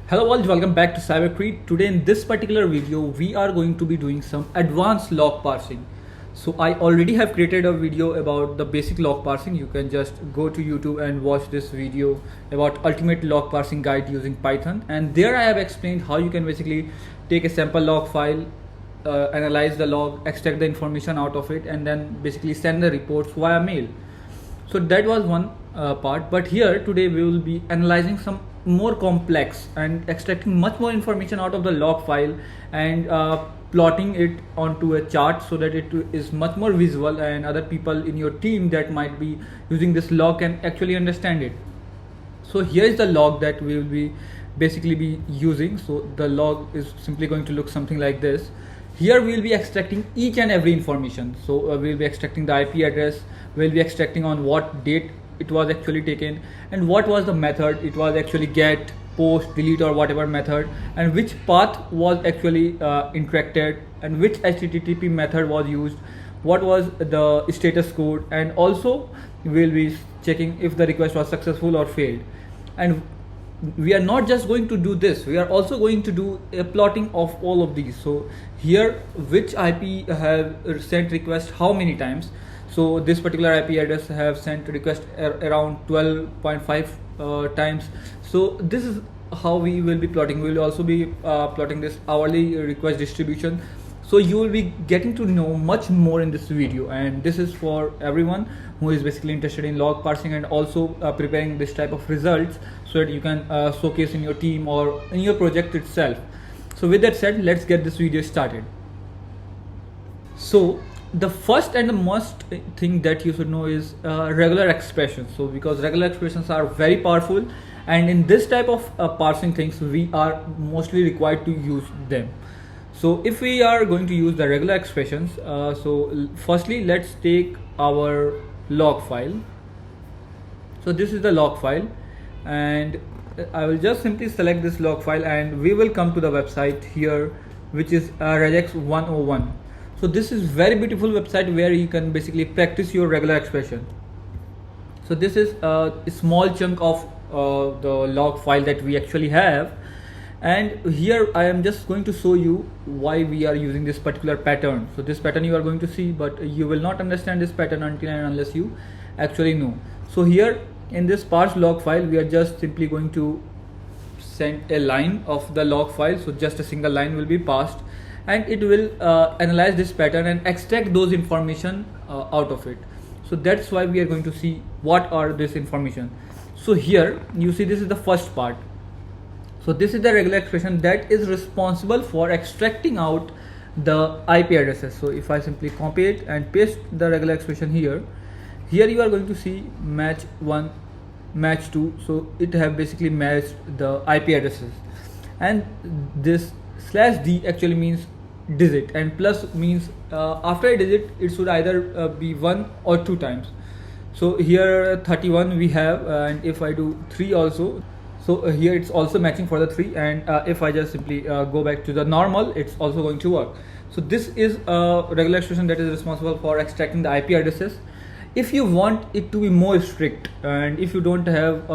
Hello all, welcome back to Cybercrete. Today in this particular video, we are going to be doing some advanced log parsing. So I already have created a video about the basic log parsing. You can just go to YouTube and watch this video about ultimate log parsing guide using Python. And there I have explained how you can basically take a sample log file, analyze the log, extract the information out of it, and then basically send the reports via mail. So that was one part, but here today we will be analyzing some more complex and extracting much more information out of the log file and plotting it onto a chart so that it is much more visual and other people in your team that might be using this log can actually understand it. So here is the log that we will be basically be using. So the log is simply going to look something like this. Here we will be extracting each and every information. So we will be extracting the IP address, we will be extracting on what date it was actually taken and what was the method. It was actually get, post, delete or whatever method, and which path was actually interacted and which HTTP method was used, what was the status code, and also we will be checking if the request was successful or failed. And we are not just going to do this, we are also going to do a plotting of all of these. So here which IP have sent request how many times. So this particular IP address have sent request around 12.5 times. So this is how we will be plotting. We will also be plotting this hourly request distribution. So you will be getting to know much more in this video, and this is for everyone who is basically interested in log parsing and also preparing this type of results so that you can showcase in your team or in your project itself. So with that said, let's get this video started. So the first and the most thing that you should know is regular expressions. So because regular expressions are very powerful, and in this type of parsing things we are mostly required to use them. So if we are going to use the regular expressions, so firstly let's take our log file. So this is the log file, and I will just simply select this log file and we will come to the website here, which is regex 101. So this is very beautiful website where you can basically practice your regular expression. So this is a small chunk of the log file that we actually have, and here I am just going to show you why we are using this particular pattern. So this pattern you are going to see, but you will not understand this pattern until and unless you actually know. So here in this parse log file we are just simply going to send a line of the log file. So just a single line will be passed, and it will analyze this pattern and extract those information out of it. So that's why we are going to see what are this information. So here you see this is the first part. So this is the regular expression that is responsible for extracting out the IP addresses. So if I simply copy it and paste the regular expression here you are going to see match 1, match 2. So it have basically matched the IP addresses, and this /d actually means digit, and plus means after a digit it should either be 1 or 2 times. So here 31 we have, and if I do 3 also, so here it's also matching for the 3, and if I just simply go back to the normal, it's also going to work. So this is a regular expression that is responsible for extracting the IP addresses. If you want it to be more strict, and if you don't have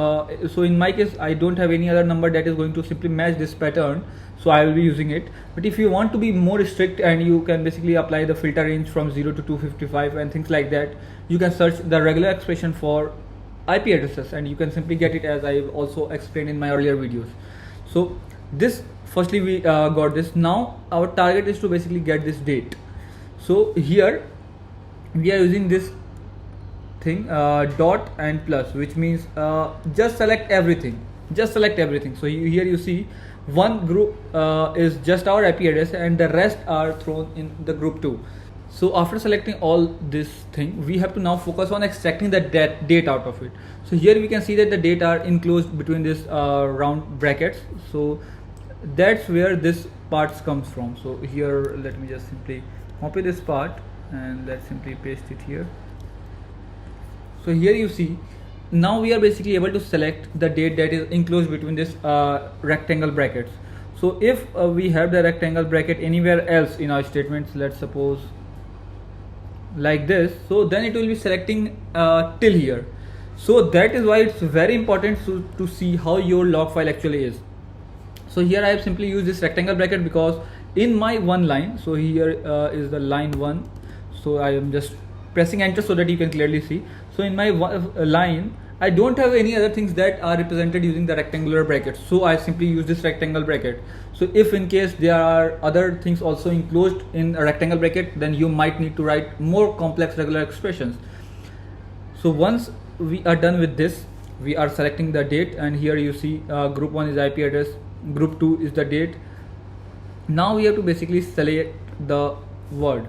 so in my case I don't have any other number that is going to simply match this pattern, so I will be using it. But if you want to be more strict and you can basically apply the filter range from 0 to 255 and things like that, you can search the regular expression for IP addresses and you can simply get it, as I also explained in my earlier videos. So this firstly we got this. Now our target is to basically get this date. So here we are using this thing dot and plus, which means just select everything, so here you see one group is just our IP address and the rest are thrown in the group 2. So after selecting all this thing, we have to now focus on extracting the date out of it. So here we can see that the date are enclosed between this round brackets. So that's where this part comes from. So here let me just simply copy this part and let's simply paste it here. So here you see now we are basically able to select the date that is enclosed between this rectangle brackets. So if we have the rectangle bracket anywhere else in our statements, let's suppose like this, so then it will be selecting till here. So that is why it's very important to see how your log file actually is. So here I have simply used this rectangle bracket because in my one line, so here is the line 1, so I am just pressing enter so that you can clearly see. So in my line I don't have any other things that are represented using the rectangular bracket, so I simply use this rectangle bracket. So if in case there are other things also enclosed in a rectangle bracket, then you might need to write more complex regular expressions. So once we are done with this, we are selecting the date, and here you see group 1 is IP address, group 2 is the date. Now we have to basically select the word,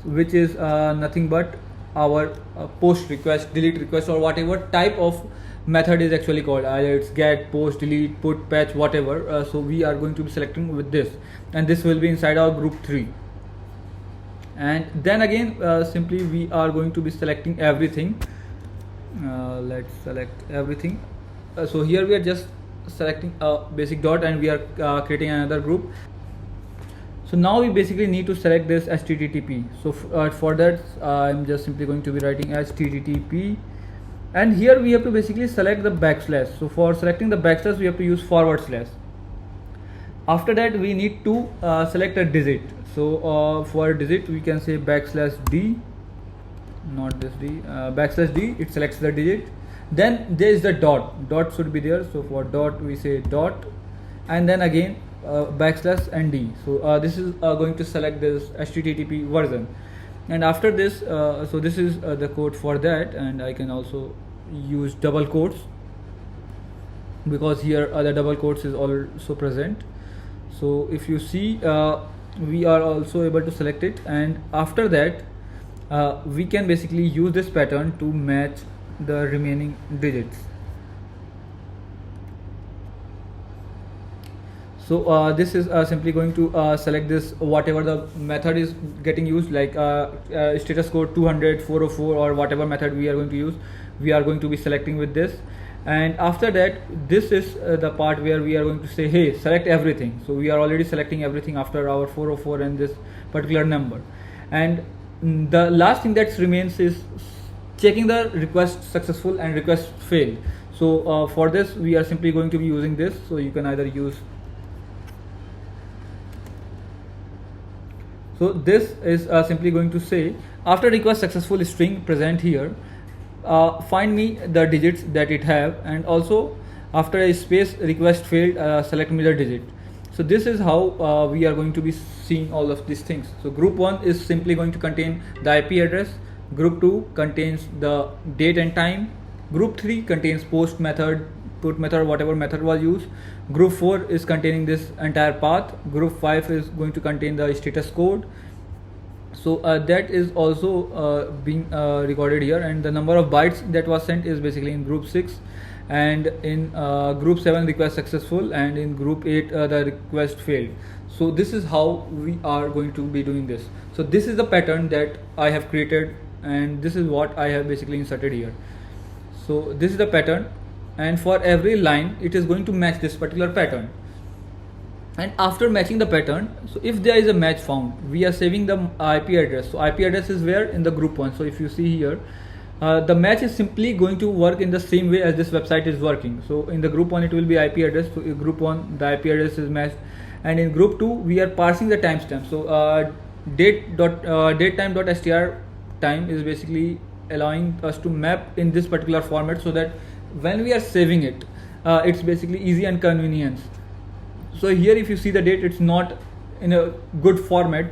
which is nothing but our post request, delete request, or whatever type of method is actually called, either it's get, post, delete, put, patch, whatever. So we are going to be selecting with this, and this will be inside our group 3. And then again simply we are going to be selecting everything. Let's select everything. So here we are just selecting a basic dot, and we are creating another group. So now we basically need to select this HTTP. So for that I'm just simply going to be writing HTTP, and here we have to basically select the backslash. So for selecting the backslash we have to use forward slash. After that we need to select a digit. So for digit we can say backslash D, not this D, backslash D, it selects the digit. Then there is the dot should be there, so for dot we say dot, and then again backslash and D. So this is going to select this HTTP version. And after this so this is the code for that, and I can also use double quotes because here the double quotes is also present. So if you see we are also able to select it, and after that we can basically use this pattern to match the remaining digits. So this is simply going to select this whatever the method is getting used, like status code 200, 404, or whatever method we are going to use, we are going to be selecting with this. And after that this is the part where we are going to say, hey, select everything. So we are already selecting everything after our 404 and this particular number. And the last thing that remains is checking the request successful and request failed. So for this we are simply going to be using this. So you can either use, so this is simply going to say, after request successful string present here, find me the digits that it have, and also after a space request failed, select me the digit. So this is how we are going to be seeing all of these things. So group 1 is simply going to contain the IP address, group 2 contains the date and time, group 3 contains post method, put method, whatever method was used, group 4 is containing this entire path, group 5 is going to contain the status code. So that is also being recorded here, and the number of bytes that was sent is basically in group 6, and in group 7 request successful, and in group 8 the request failed. So this is how we are going to be doing this. So this is the pattern that I have created, and this is what I have basically inserted here. So this is the pattern, and for every line it is going to match this particular pattern. And after matching the pattern, so if there is a match found, we are saving the IP address. So IP address is where in the group 1. So if you see here, the match is simply going to work in the same way as this website is working. So in the group 1 it will be IP address. So in group 1 the IP address is matched, and in group 2 we are parsing the timestamp. So datetime.str time is basically allowing us to map in this particular format, so that when we are saving it, it's basically easy and convenience. So here if you see the date, it's not in a good format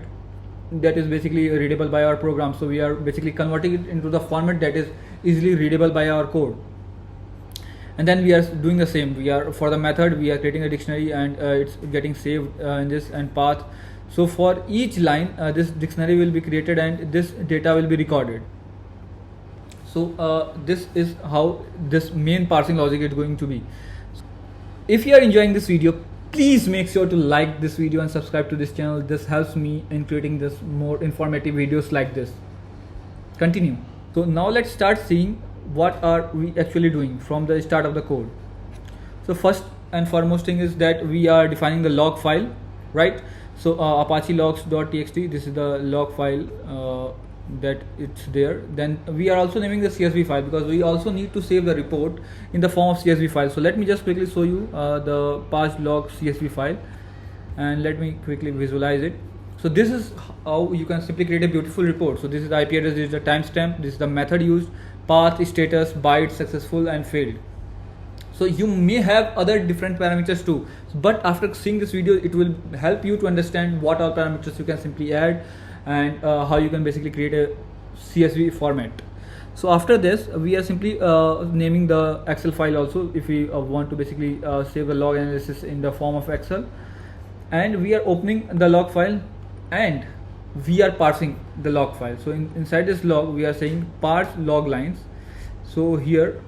that is basically readable by our program. So we are basically converting it into the format that is easily readable by our code. And then we are doing the same. We are, for the method, we are creating a dictionary, and it's getting saved in this and path. So for each line, this dictionary will be created and this data will be recorded. So this is how this main parsing logic is going to be. If you are enjoying this video, please make sure to like this video and subscribe to this channel. This helps me in creating this more informative videos like this. Continue. So now let's start seeing what are we actually doing from the start of the code. So first and foremost thing is that we are defining the log file, right? So Apache logs.txt, this is the log file that it's there. Then we are also naming the CSV file because we also need to save the report in the form of CSV file. So let me just quickly show you the parse log CSV file, and let me quickly visualize it. So this is how you can simply create a beautiful report. So this is the IP address, this is the timestamp, this is the method used, path, status, byte, successful and failed. So you may have other different parameters too, but after seeing this video it will help you to understand what all parameters you can simply add, and how you can basically create a CSV format. So after this we are simply naming the Excel file also, if we want to basically save the log analysis in the form of Excel, and we are opening the log file and we are parsing the log file. So inside this log we are saying parse log lines. So here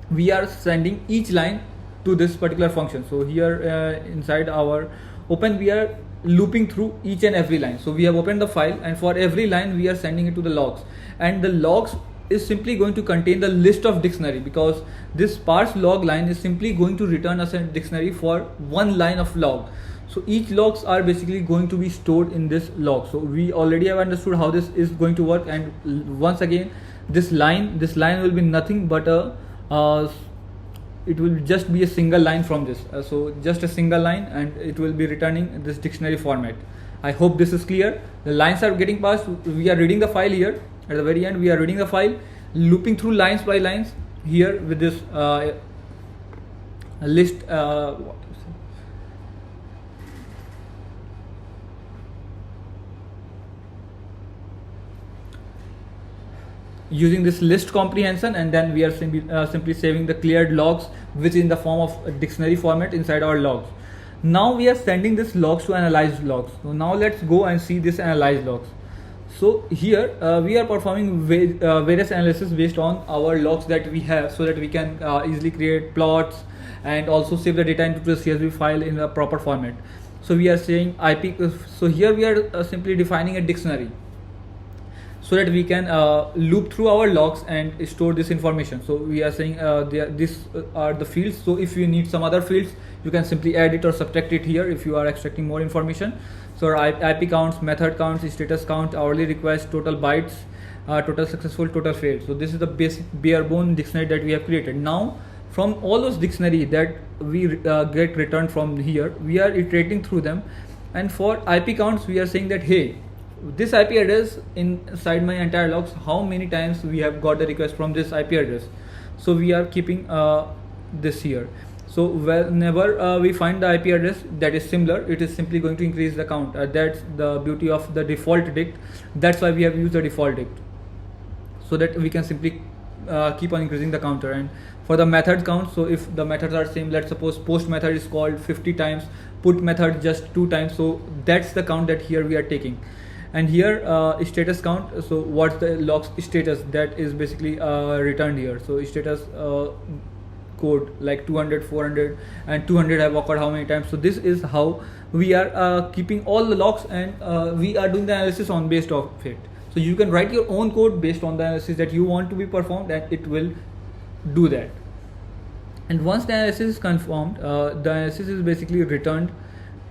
we are sending each line to this particular function. So here inside our open we are looping through each and every line. So we have opened the file, and for every line we are sending it to the logs, and the logs is simply going to contain the list of dictionary, because this parse log line is simply going to return us a dictionary for one line of log. So each logs are basically going to be stored in this log. So we already have understood how this is going to work, and once again this line will be nothing but it will just be a single line from this. So just a single line, and it will be returning this dictionary format. I hope this is clear. The lines are getting passed. We are reading the file here. At the very end we are reading the file, looping through lines by lines here with this list using this list comprehension, and then we are simply saving the cleared logs, which is in the form of a dictionary format inside our logs. Now we are sending this logs to analyzed logs. So now let's go and see this analyzed logs. So here we are performing various analysis based on our logs that we have, so that we can easily create plots and also save the data into the CSV file in a proper format. So we are saying IP. So here we are simply defining a dictionary, so that we can loop through our logs and store this information. So we are saying these are the fields. So if you need some other fields, you can simply add it or subtract it here if you are extracting more information. So our IP counts, method counts, status count, hourly request, total bytes, total successful, total failed. So this is the basic bare bone dictionary that we have created. Now from all those dictionary that we get returned from here, we are iterating through them, and for IP counts we are saying that, hey, this IP address inside my entire logs, how many times we have got the request from this IP address. So we are keeping this here. So whenever we find the IP address that is similar, it is simply going to increase the count. That's the beauty of the default dict. That's why we have used the default dict, so that we can simply keep on increasing the counter. And for the method count, so if the methods are same, let's suppose post method is called 50 times, put method just 2 times, so that's the count that here we are taking. And here status count, so what's the logs status that is basically returned here. So status code like 200, 400 and 200 have occurred how many times. So this is how we are keeping all the logs, and we are doing the analysis on based off it. So you can write your own code based on the analysis that you want to be performed, and it will do that. And once the analysis is confirmed, the analysis is basically returned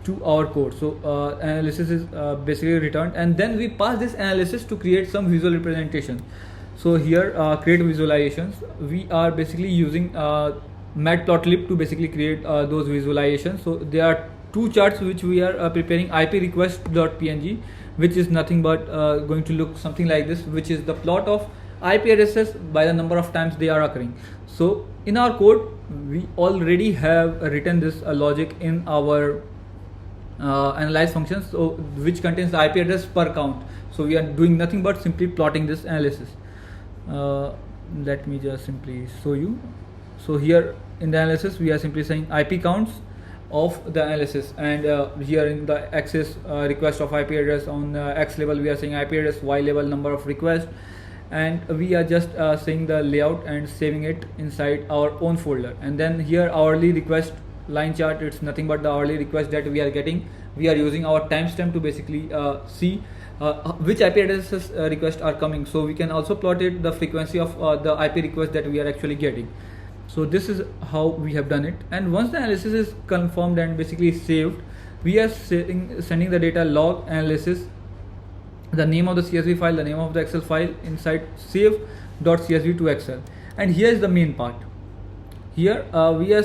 to our code. So analysis is basically returned, and then we pass this analysis to create some visual representation. So here create visualizations. We are basically using matplotlib to basically create those visualizations. So there are 2 charts which we are preparing. IP request.png, which is nothing but going to look something like this, which is the plot of IP addresses by the number of times they are occurring. So in our code we already have written this logic in our analyze function, so which contains the IP address per count. So we are doing nothing but simply plotting this analysis. Let me just simply show you. So here in the analysis we are simply saying IP counts of the analysis, and here in the access request of IP address on X level we are saying IP address, Y level number of requests, and we are just saying the layout and saving it inside our own folder. And then here hourly request line chart, it's nothing but the hourly request that we are getting. We are using our timestamp to basically see which IP addresses requests are coming. So we can also plot it the frequency of the IP request that we are actually getting. So this is how we have done it. And once the analysis is confirmed and basically saved, we are sending the data log analysis, the name of the CSV file, the name of the Excel file inside save.csv to Excel. And here is the main part. Here we are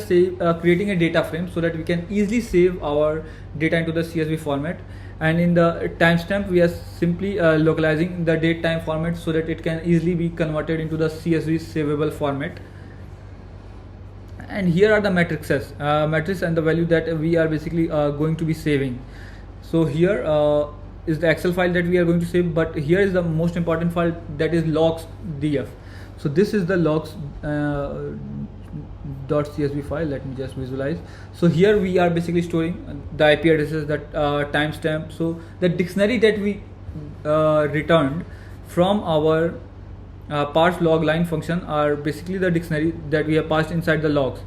creating a data frame so that we can easily save our data into the CSV format. And in the timestamp, we are simply localizing the date time format so that it can easily be converted into the CSV savable format. And here are the matrices and the value that we are basically going to be saving. So here is the Excel file that we are going to save, but here is the most important file, that is logs.df. So this is the logs .csv file. Let me just visualize. So here we are basically storing the IP addresses, that timestamp. So the dictionary that we returned from our parse log line function are basically the dictionary that we have passed inside the logs.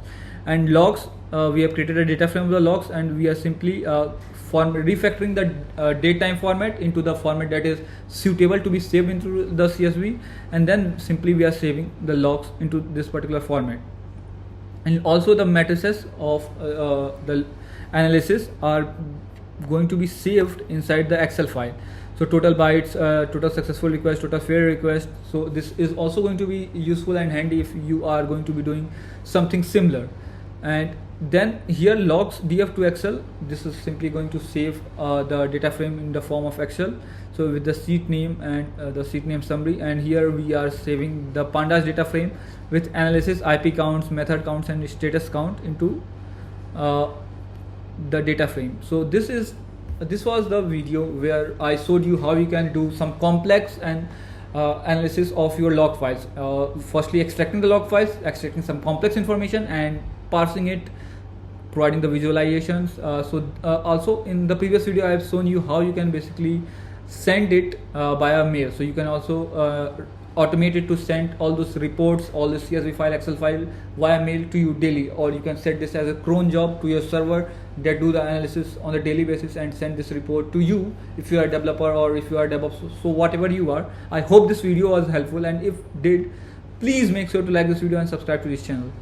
And logs, we have created a data frame of the logs, and we are simply refactoring the date time format into the format that is suitable to be saved into the CSV, and then simply we are saving the logs into this particular format. And also the matrices of the analysis are going to be saved inside the Excel file. So total bytes, total successful request, total failure request. So this is also going to be useful and handy if you are going to be doing something similar. And then here logs df to Excel, this is simply going to save the data frame in the form of Excel, so with the sheet name and the sheet name summary. And here we are saving the pandas data frame with analysis, IP counts, method counts and status count into the data frame. So this was the video where I showed you how you can do some complex and analysis of your log files. Firstly, extracting the log files, extracting some complex information and parsing it, providing the visualizations. Also in the previous video I have shown you how you can basically send it via mail. So you can also automate it to send all those reports, all the CSV file, Excel file via mail to you daily, or you can set this as a cron job to your server that do the analysis on a daily basis and send this report to you if you are a developer or if you are a DevOps. So whatever you are, I hope this video was helpful, and if did, please make sure to like this video and subscribe to this channel.